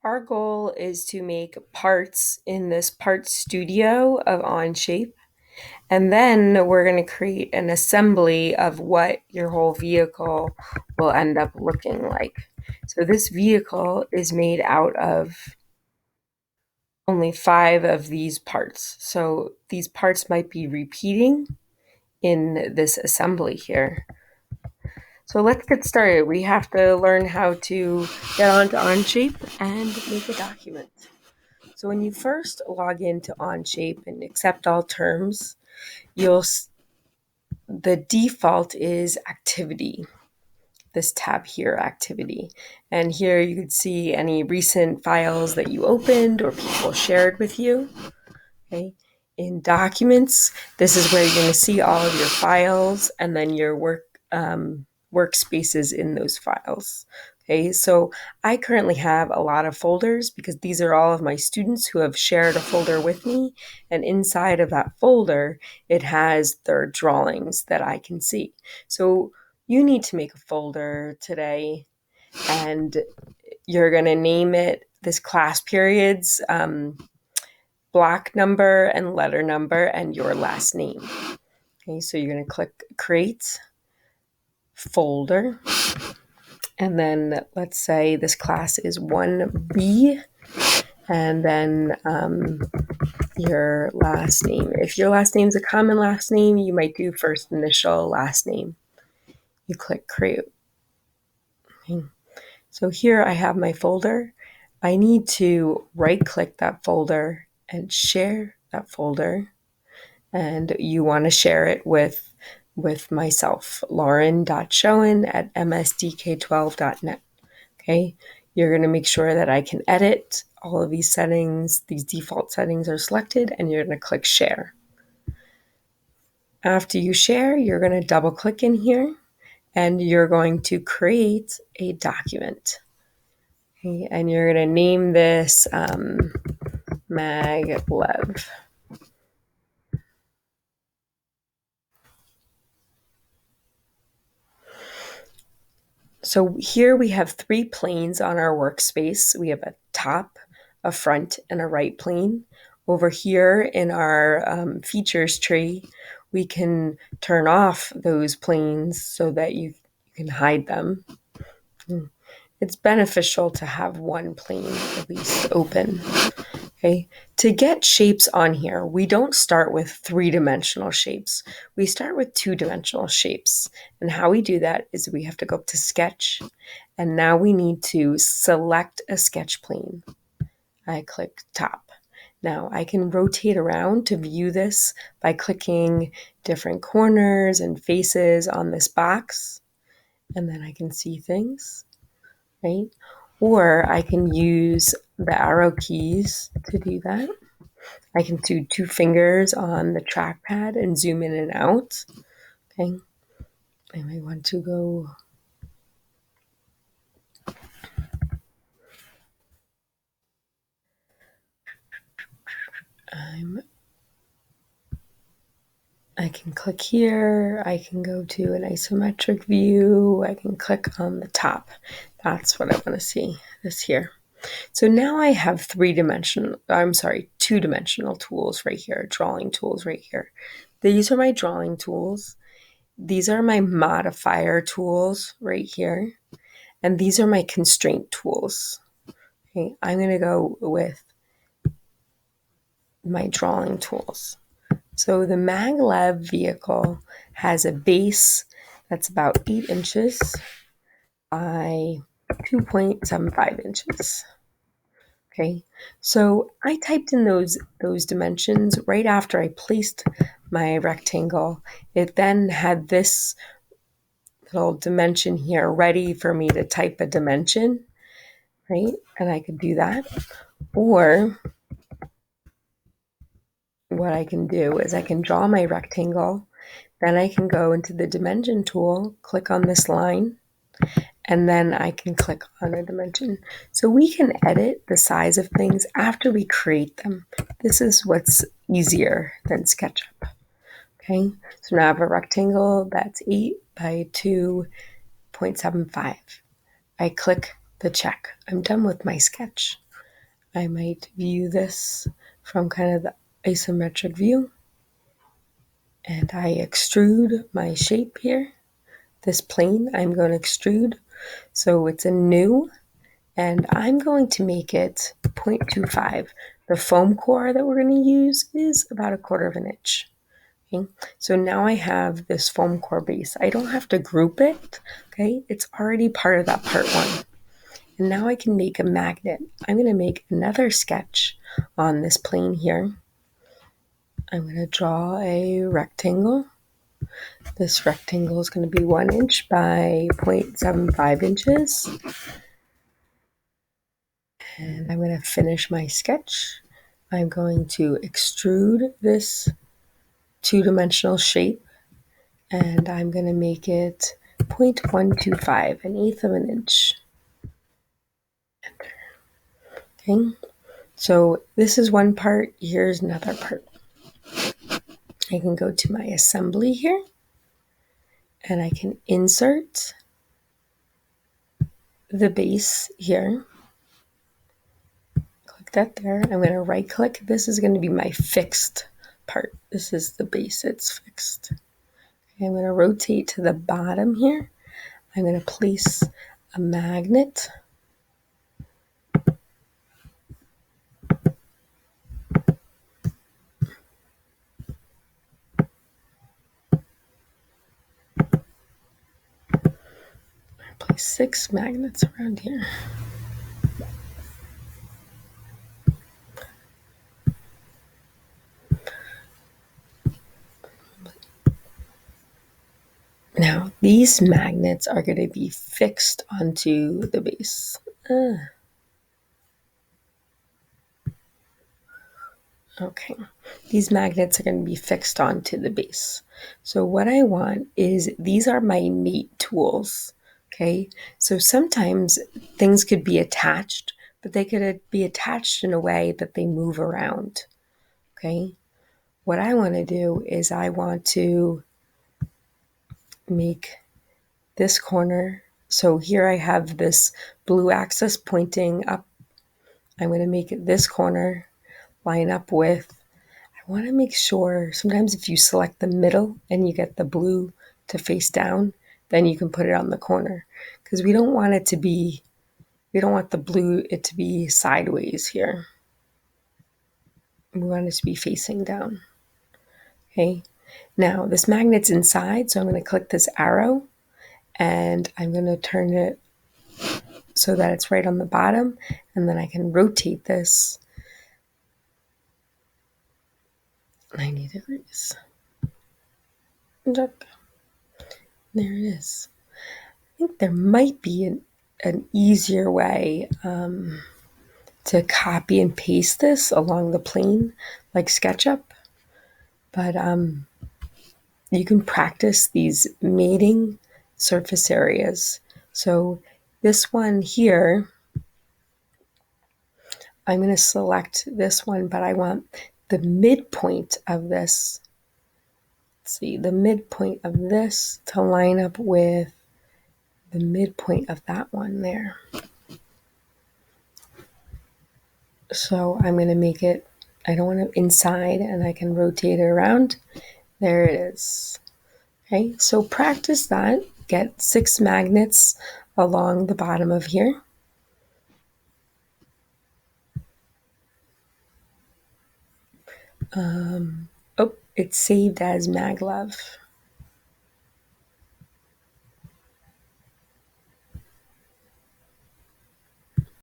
Our goal is to make parts in this part studio of Onshape, and then we're going to create an assembly of what your whole vehicle will end up looking like. So this vehicle is made out of only 5 of these parts. So these parts might be repeating in this assembly here. So let's get started. We have to learn how to get onto Onshape and make a document. So when you first log into Onshape and accept all terms, the default is activity. This tab here, activity. And here you can see any recent files that you opened or people shared with you. Okay. In documents, this is where you're going to see all of your files and then your workspaces in those files. Okay, so I currently have a lot of folders because these are all of my students who have shared a folder with me, and inside of that folder, it has their drawings that I can see. So you need to make a folder today, and you're going to name it this class periods, block number and letter number and your last name. Okay, so you're going to click create folder. And then let's say this class is 1B, and then your last name. If your last name is a common last name, you might do first initial, last name. You click create. Okay. So here I have my folder. I need to right-click that folder and share that folder. And you want to share it with myself, lauren.schoen@msdk12.net. Okay, you're going to make sure that I can edit all of these settings. These default settings are selected, and you're going to click share. After you share, you're going to double click in here, and you're going to create a document. Okay, and you're going to name this MagLev. So here we have 3 planes on our workspace. We have a top, a front, and a right plane. Over here in our features tree, we can turn off those planes so that you can hide them. It's beneficial to have one plane at least open. Okay, to get shapes on here, we don't start with 3-dimensional shapes. We start with 2-dimensional shapes. And how we do that is we have to go up to sketch, and now we need to select a sketch plane. I click top. Now I can rotate around to view this by clicking different corners and faces on this box, and then I can see things, right? Or I can use the arrow keys to do that. I can do 2 fingers on the trackpad and zoom in and out. Okay. I might want to go. I can click here. I can go to an isometric view. I can click on the top. That's what I want to see, this here. So now I have 2-dimensional tools right here, drawing tools right here. These are my drawing tools. These are my modifier tools right here. And these are my constraint tools. Okay, I'm going to go with my drawing tools. So the MagLev vehicle has a base that's about 8 inches by 2.75 inches. Okay, so I typed in those dimensions right after I placed my rectangle. It then had this little dimension here ready for me to type a dimension, right? And I could do that. Or what I can do is I can draw my rectangle, then I can go into the dimension tool, click on this line, and then I can click on a dimension. So we can edit the size of things after we create them. This is what's easier than SketchUp. Okay, so now I have a rectangle that's 8 by 2.75. I click the check. I'm done with my sketch. I might view this from kind of the isometric view. And I extrude my shape here. This plane I'm going to extrude. So it's a new, and I'm going to make it 0.25. The foam core that we're going to use is about 1/4 of an inch. Okay, so now I have this foam core base. I don't have to group it. Okay, it's already part of that part one. And now I can make a magnet. I'm going to make another sketch on this plane here. I'm going to draw a rectangle. This rectangle is going to be 1 inch by 0.75 inches. And I'm going to finish my sketch. I'm going to extrude this two-dimensional shape, and I'm going to make it 0.125, 1/8 of an inch. Okay, so this is one part. Here's another part. I can go to my assembly here, and I can insert the base here. Click that there. I'm going to right click. This is going to be my fixed part. This is the base. It's fixed. Okay, I'm going to rotate to the bottom here. I'm going to place a magnet. Place 6 magnets around here. Now, these magnets are going to be fixed onto the base. Okay, these magnets are going to be fixed onto the base. So what I want is, these are my mate tools. Okay, so sometimes things could be attached, but they could be attached in a way that they move around. Okay, what I want to do is I want to make this corner. So here I have this blue axis pointing up. I'm going to make it this corner line up with, I want to make sure, sometimes if you select the middle and you get the blue to face down, then you can put it on the corner, because we don't want it to be, we don't want the blue it to be sideways here. We want it to be facing down. Okay, now this magnet's inside, so I'm going to click this arrow and I'm going to turn it so that it's right on the bottom, and then I can rotate this 90 degrees. There it is. I think there might be an easier way to copy and paste this along the plane, like SketchUp, but you can practice these mating surface areas. So this one here, I'm going to select this one, but I want the midpoint of this, let's see, the midpoint of this to line up with the midpoint of that one there. So I'm going to make it, I don't want it inside, and I can rotate it around. There it is. Okay, so practice that. Get 6 magnets along the bottom of here. Oh, it's saved as MagLev.